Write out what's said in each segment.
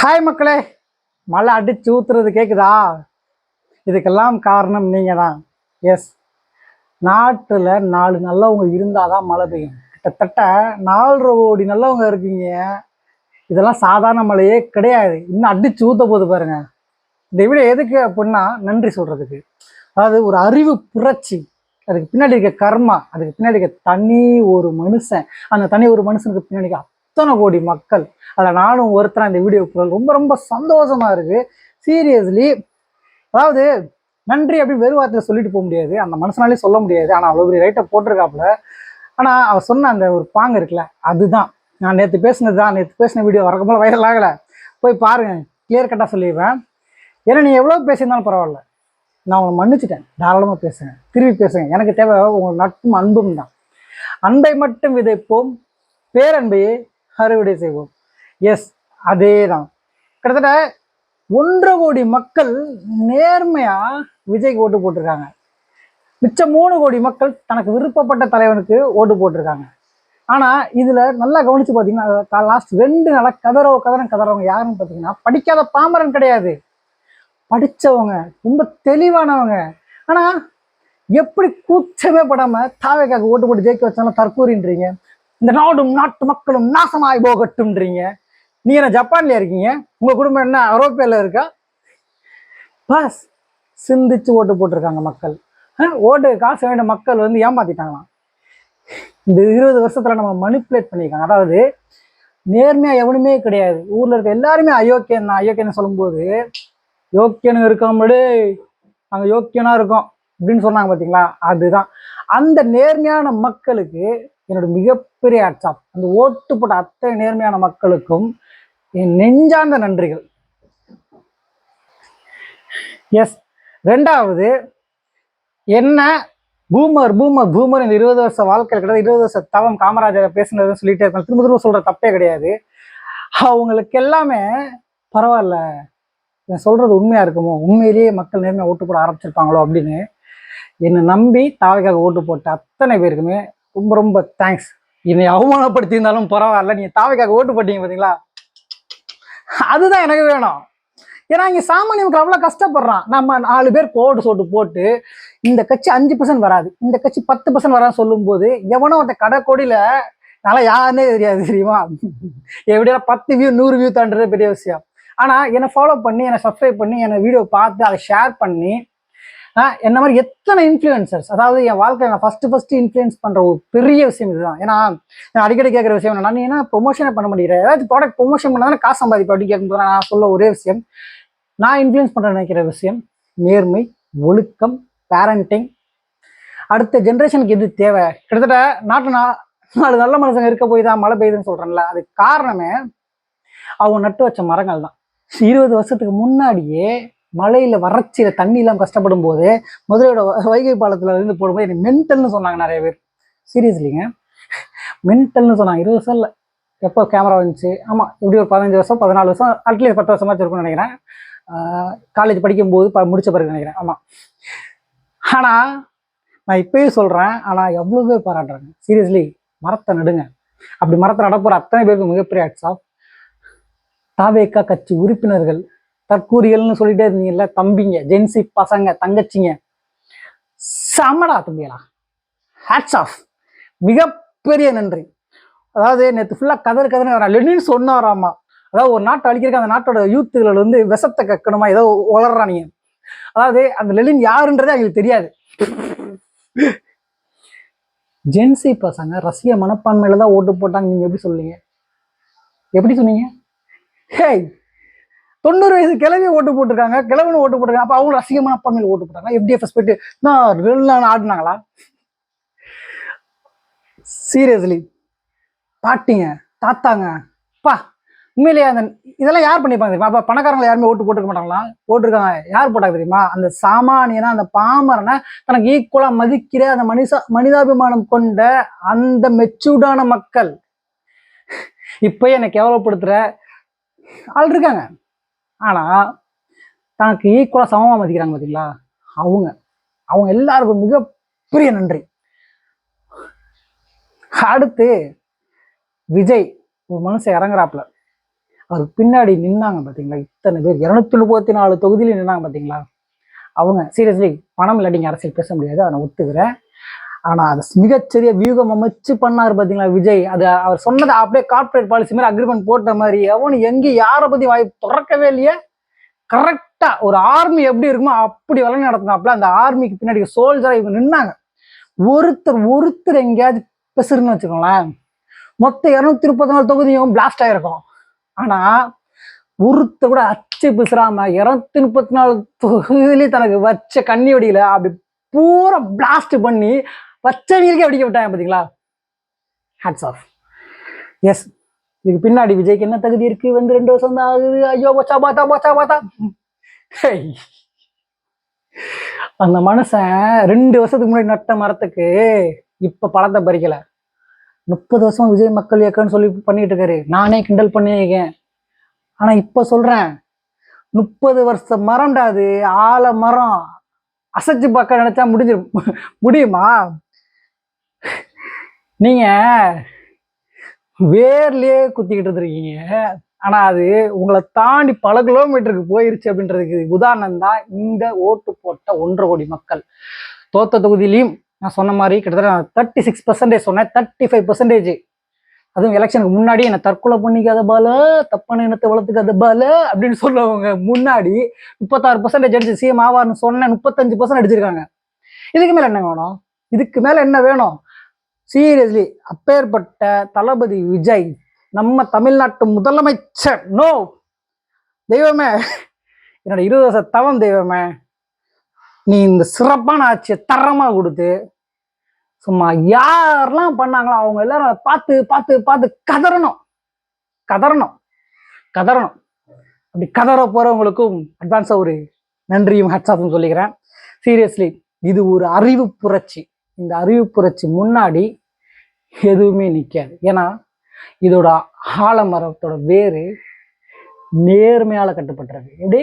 Hi மக்களே, மழை அடிச்சு ஊத்துறது கேக்குதா? இதுக்கெல்லாம் காரணம் நீங்க தான். எஸ், நாட்டில் 4 நல்லவங்க இருந்தாதான் மழை பெய்யும். கிட்டத்தட்ட 4.5 கோடி நல்லவங்க இருக்கீங்க. இதெல்லாம் சாதாரண மழையே கிடையாது. இன்னும் அடிச்சு ஊத்த போது பாருங்க. இந்த வீடியோ எதுக்கு அப்படின்னா நன்றி சொல்றதுக்கு. அதாவது ஒரு அறிவு புரட்சி, அதுக்கு பின்னாடி இருக்க கர்மா, அதுக்கு பின்னாடி இருக்க தனி ஒரு மனுஷன், அந்த தனி ஒரு மனுஷனுக்கு பின்னாடி அத்தனை கோடி மக்கள், அதில் நானும் ஒருத்தர். இந்த வீடியோ ரொம்ப ரொம்ப சந்தோஷமா இருக்கு. சீரியஸ்லி, அதாவது நன்றி அப்படின்னு வெறும் வார்த்தையில் சொல்லிட்டு போக முடியாது, அந்த மனுஷனாலே சொல்ல முடியாது. ஆனால் அவ்வளோ பெரிய ரைட்டை போட்டிருக்காப்புல. ஆனால் அவர் சொன்ன அந்த ஒரு பாங்கு இருக்குல்ல, அதுதான் நான் நேற்று பேசினது தான். நேற்று பேசின வீடியோ வரக்கும்போது வைரல் ஆகலை, போய் பாருங்க, கிளியர் கட்டாக சொல்லிடுவேன். ஏன்னா நீ எவ்வளோ பேசியிருந்தாலும் பரவாயில்ல, நான் உங்களை மன்னிச்சிட்டேன். தாராளமாக பேசுங்க, திருப்பி பேசுங்க. எனக்கு தேவை உங்கள் நட்பும் அன்பும் தான். அன்பை மட்டும் விதைப்போம், பேரன்பையே அறுவடை செய்வோம். எஸ், அதே தான். கிட்டத்தட்ட 1.5 கோடி மக்கள் நேர்மையா விஜய்க்கு ஓட்டு போட்டிருக்காங்க. மிச்சம் 3 கோடி மக்கள் தனக்கு விருப்பப்பட்ட தலைவனுக்கு ஓட்டு போட்டிருக்காங்க. ஆனா இதுல நல்லா கவனிச்சு பாத்தீங்கன்னா, லாஸ்ட் 2 நாளா கதறவங்க யாருன்னு பாத்தீங்கன்னா, படிக்காத பாமரன் கிடையாது, படிச்சவங்க, ரொம்ப தெளிவானவங்க. ஆனா எப்படி கூச்சமே படாம தாவேக்காக்கு ஓட்டு போட்டு ஜெயிக்க வச்சாலும் தற்கூறின்றீங்க, இந்த நாடும் நாட்டு மக்களும் நாசமாய் போகட்டும்ன்றீங்க. நீ என்ன ஜப்பான்ல இருக்கீங்க? உங்க குடும்பம் என்ன ஐரோப்பியால இருக்கா? பஸ் சிந்திச்சு ஓட்டு போட்டிருக்காங்க மக்கள். ஓட்டு காசு வேண்டிய மக்கள் வந்து ஏமாத்திட்டாங்களாம். இந்த 20 வருஷத்துல நம்ம மனிப்புலேட் பண்ணியிருக்காங்க. அதாவது நேர்மையா எவனுமே கிடையாது. ஊர்ல இருக்க எல்லாருமே அயோக்கியம் தான். அயோக்கியன்னு சொல்லும்போது யோக்கியனு இருக்கோம்டு, அங்க யோக்கியனா இருக்கும் அப்படின்னு சொன்னாங்க பாத்தீங்களா, அதுதான். அந்த நேர்மையான மக்களுக்கு என்னோட மிகப்பெரிய ஹேட்ஸ். அந்த ஓட்டு போட்ட அத்தனை நேர்மையான மக்களுக்கும் என் நெஞ்சார்ந்த நன்றிகள். எஸ், 2வது என்ன பூமர் பூமர் பூமர் இந்த 20 வருஷ வாழ்க்கையில் கிட்ட 20 வருஷ தவம் காமராஜர் பேசுனதுன்னு சொல்லிட்டே இருக்காங்க. திரும்ப திரும்ப சொல்ற தப்பே கிடையாது. அவங்களுக்கு எல்லாமே பரவாயில்ல, சொல்றது உண்மையா இருக்குமோ, உண்மையிலேயே மக்கள் நேர்மையா ஓட்டு போட ஆரம்பிச்சிருப்பாங்களோ அப்படின்னு என்னை நம்பி தாவைக்காக ஓட்டு போட்ட அத்தனை பேருக்குமே ரொம்ப ரொம்ப தேங்க்ஸ். என்னை அவமானப்படுத்தி இருந்தாலும் பரவாயில்ல, நீங்க தாவைக்காக ஓட்டு போட்டீங்க பாத்தீங்களா, அதுதான் எனக்கு வேணும். ஏன்னா இங்க சாமானிய மக்கள் அவ்வளவு கஷ்டப்படுறான். நம்ம 4 பேர் கோடு சோட்டு போட்டு இந்த கட்சி 5% வராது, இந்த கட்சி 10% வரான்னு சொல்லும் போது, எவனோ அந்த கடைக்கோடியில நல்லா யாருன்னே தெரியாது தெரியுமா, எப்படியா 10 வியூ 100 வியூ தாண்டது பெரிய விஷயம். ஆனா என்னை ஃபாலோ பண்ணி, என்னை சப்ஸ்கிரைப் பண்ணி, என்னை வீடியோ பார்த்து அதை ஷேர் பண்ணி, என்ன மாதிரி எத்தனை இன்ஃப்ளூயன்சர்ஸ், அதாவது என் வாழ்க்கையில் நான் ஃபர்ஸ்ட் இன்ஃப்ளூயன்ஸ் பண்ற ஒரு பெரிய விஷயம் இதுதான். ஏன்னா நான் அடிக்கடி கேட்குற விஷயம் என்ன, நீ என்ன ப்ரொமோஷனே பண்ண முடியல, ஏதாச்சும் ப்ராடக்ட் ப்ரொமோஷன் பண்ணாதானே காசு சம்பாதிப்பேன் அப்படின்னு கேட்கும்போது நான் சொல்ல ஒரே விஷயம், நான் இன்ஃப்ளூயன்ஸ் பண்ண நினைக்கிற விஷயம் நேர்மை, ஒழுக்கம், பேரண்டிங். அடுத்த ஜென்ரேஷனுக்கு எது தேவை? கிட்டத்தட்ட நாட்டு 4 நல்ல மனுஷங்க இருக்க போய் தான் மழை பெய்யுதுன்னு சொல்றேன்ல, அதுக்கு காரணமே அவங்க நட்டு வச்ச மரங்கள் தான். 20 வருஷத்துக்கு முன்னாடியே மழையில வறட்சியில தண்ணி இல்லாம கஷ்டப்படும் போது மதுரையோட வைகை பாலத்துல இருந்து போடும்போது எனக்கு மென்டல்னு சொன்னாங்க நிறைய பேர். சீரியஸ்லிங்க, மென்டல்னு சொன்னாங்க. 20 வருஷம் இல்லை, எப்போ கேமரா வந்துச்சு, ஆமா இப்படி ஒரு 15 வருஷம் 14 வருஷம் அட்லீஸ்ட் 10 வருஷமாச்சும் இருக்கும்னு நினைக்கிறேன். காலேஜ் படிக்கும்போது முடிச்ச பிறகு நினைக்கிறேன். ஆமா, ஆனா நான் இப்பயும் சொல்றேன், ஆனா எவ்வளவு பேர் பாராட்டுறாங்க. சீரியஸ்லி, மரத்தை நடுங்க. அப்படி மரத்தை நடப்போற அத்தனை பேருக்கு மிகப்பெரிய ஹேட்ஸ் ஆஃப். தாவேக்கா கட்சி உறுப்பினர்கள், தற்கூறிகள்னு சொல்லிட்டே இருந்தீங்கல்ல தம்பிங்க, ஜென்சி பசங்க, தங்கச்சிங்க, சமடா தம்பிகளா, ஹேட்ஸ் ஆஃப், மிகப்பெரிய நன்றி. அதாவது நேற்று ஃபுல்லா கதறுன்னு வரா, லெனின் சொன்னாராமா, அதாவது ஒரு நாட்டை அழிக்கிறதுக்கு அந்த நாட்டோட யூத்துகள் வந்து விஷத்தை கக்கணுமா ஏதோ வளர்றானீங்க. அதாவது அந்த லெனின் யாருன்றதே அவங்களுக்கு தெரியாது. ஜென்சி பசங்க ரசிக மனப்பான்மையில தான் ஓட்டு போட்டாங்க, நீங்க எப்படி சொல்லுங்க? எப்படி சொன்னீங்க? ஹே, 90 வயசு கிழவி ஓட்டு போட்டிருக்காங்க, கிழவனு ஓட்டு போட்டிருக்காங்க, அப்ப அவங்க ரசிக மனப்பான்மையில ஓட்டு போட்டாங்க. எஃப்டிஎஃப் போயிட்டு நான் ஆடினாங்களா? சீரியஸ்லி, பாட்டிங்க, தாத்தாங்க, பா, உண்மையிலேயே அந்த இதெல்லாம் யார் பண்ணிப்பாங்க தெரியுமா? அப்ப பணக்காரங்களை யாருமே ஓட்டு போட்டுக்க மாட்டாங்களா? போட்டிருக்காங்க. யார் போட்டாங்க தெரியுமா? அந்த சாமானியனா, அந்த பாமரனை தனக்கு ஈக்குவலா மதிக்கிற அந்த மனிதாபிமானம் கொண்ட அந்த மெச்சூர்டான மக்கள். இப்ப என்னை கேவலப்படுத்துற ஆள் இருக்காங்க, ஆனா தனக்கு ஈக்குவலா சமமா மதிக்கிறாங்க பாத்தீங்களா, அவங்க அவங்க எல்லாருக்கும் மிகப்பெரிய நன்றி. அடுத்து விஜய் ஒரு மனுஷன் இறங்குறாப்புல, அவருக்கு பின்னாடி நின்னாங்க பார்த்தீங்களா, இத்தனை பேர் 234 தொகுதியில நின்னாங்க பார்த்தீங்களா, அவங்க சீரியஸ்லி பணம் இல்லாட்டிங்க அரசியல் பேச முடியாது, அதை நான் ஒத்துக்கிறேன். ஆனா அதை மிகச்சரிய வியூகம் அமைச்சு பண்ணாரு பார்த்தீங்களா விஜய். அது அவர் சொன்னதை அப்படியே கார்பரேட் பாலிசி மாதிரி அக்ரிமெண்ட் போட்ட மாதிரி அவனு எங்கே யாரை பத்தி வாய் திறக்கவே இல்லையே. கரெக்டா ஒரு ஆர்மி எப்படி இருக்குமோ அப்படி வளர்ந்து நடத்தினாப்புல அந்த ஆர்மிக்கு பின்னாடி சோல்ஜரா இவங்க நின்னாங்க. ஒருத்தர் எங்கேயாவது பெசுருன்னு வச்சுக்கோங்களேன், மொத்தம் 234 தொகுதியும் பிளாஸ்ட் ஆயிருக்கும். ஆனா ஒருத்த கூட அச்சு பிசுறாம 234 தொகுதியிலேயே தனக்கு வச்ச கண்ணி வெடியில அப்படி பூரா பிளாஸ்ட் பண்ணி வச்சவங்களுக்கே வெடிக்க விட்டாங்க பாத்தீங்களா. Hats off. எஸ், இதுக்கு பின்னாடி விஜய்க்கு என்ன தகுதி இருக்கு? வந்து 2 வருஷம் தான் ஆகுது. ஐயோ போச்சா பார்த்தா அந்த மனுஷன் 2 வருஷத்துக்கு முன்னாடி நட்ட மரத்துக்கு இப்ப பழத்தை பறிக்கல. 30 வருஷம் விஜய் மக்கள் இயக்கம்னு சொல்லி பண்ணிட்டு இருக்காரு. நானே கிண்டல் பண்ணியிருக்கேன். ஆனா இப்ப சொல்றேன், 30 வருஷம் மரம்டா அது. ஆல மரம் அசைச்சு பார்க்க நினைச்சா முடியுமா? நீங்க வேர்லயே குத்திக்கிட்டு இருக்கீங்க. ஆனா அது உங்களை தாண்டி பல கிலோமீட்டருக்கு போயிருச்சு அப்படின்றதுக்கு உதாரணம் தான் இந்த ஓட்டு போட்ட 1.5 கோடி மக்கள். தோத்த தொகுதியிலையும் நான் சொன்ன மாதிரி கிட்டத்தட்ட 36% சொன்னேன், 35%. அதுவும் எலெக்ஷனுக்கு முன்னாடி என்னை தற்கொலை பண்ணிக்காத பால, தப்பான இனத்தை வளர்த்துக்காத பால அப்படின்னு சொல்லுவாங்க. முன்னாடி 36% அடிச்சு சிஎம் ஆவார்னு சொன்னேன், 35% அடிச்சிருக்காங்க. இதுக்கு மேல என்ன வேணும்? இதுக்கு மேல என்ன வேணும்? சீரியஸ்லி, அப்பேற்பட்ட தளபதி விஜய் நம்ம தமிழ்நாட்டு முதலமைச்சர். நோ தெய்வமே, என்னோட 20 வருஷ தவம் தெய்வமே, நீ இந்த சிறப்பான ஆட்சியை தரமா கொடுத்து சும்மா யாரெல்லாம் பண்ணாங்களோ அவங்க எல்லாரும் பார்த்து பார்த்து பார்த்து கதறணும் கதறணும் கதறணும். அப்படி கதற போறவங்களுக்கும் அட்வான்ஸா ஒரு நன்றியும் ஹேட்ஸ் சொல்லிக்கிறேன். சீரியஸ்லி, இது ஒரு அறிவு புரட்சி. இந்த அறிவு புரட்சி முன்னாடி எதுவுமே நிற்காது. ஏன்னா இதோட ஆலமரத்தோட வேறு நேர்மையால கட்டுப்பட்டுறது. எப்படி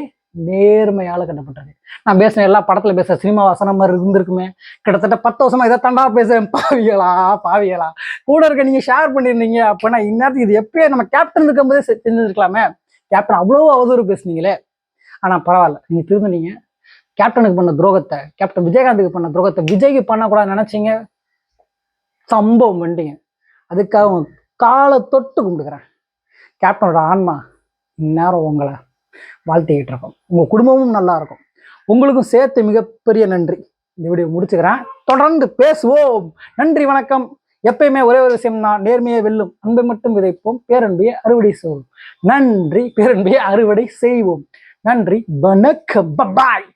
நேர்மையால கட்டுப்பட்டது. நான் பேசுன எல்லா படத்துல பேசுற சினிமா வசனம் மாதிரி இருந்திருக்குமே. கிட்டத்தட்ட 10 வருஷமா இதை தண்டா பேசுறேன். பாவிகளா கூட இருக்க நீங்க ஷேர் பண்ணிருந்தீங்க அப்படின்னா இந்நேரத்துக்கு இது எப்பயே நம்ம கேப்டன் இருக்கும்போதே செஞ்சிருக்கலாமே. கேப்டன் அவ்வளவு அவதூறு பேசுனீங்களே. ஆனா பரவாயில்ல, நீங்க திரும்பினீங்க. கேப்டனுக்கு பண்ண துரோகத்தை, கேப்டன் விஜயகாந்துக்கு பண்ண துரோகத்தை விஜய்க்கு பண்ணக்கூடாது நினைச்சீங்க, சம்பவம் பண்ணிட்டீங்க. அதுக்காக காலை தொட்டு கும்பிடுக்கிறேன். கேப்டனோட ஆன்மா இந்நேரம் உங்களை வாழ்த்திக்கிட்டு இருக்கோம். உங்க குடும்பமும் நல்லா இருக்கும். உங்களுக்கும் சேர்த்து மிகப்பெரிய நன்றி. இந்த வீடியோ முடிச்சுக்கிறேன். தொடர்ந்து பேசுவோம். நன்றி, வணக்கம். எப்பயுமே ஒரே ஒரு விஷயம் தான், நேர்மையை வெல்லும். அன்பை மட்டும் விதைப்போம், பேரன்பையை அறுவடை செய்வோம். நன்றி, பேரன்பையை அறுவடை செய்வோம். நன்றி, வணக்கம். பாய்.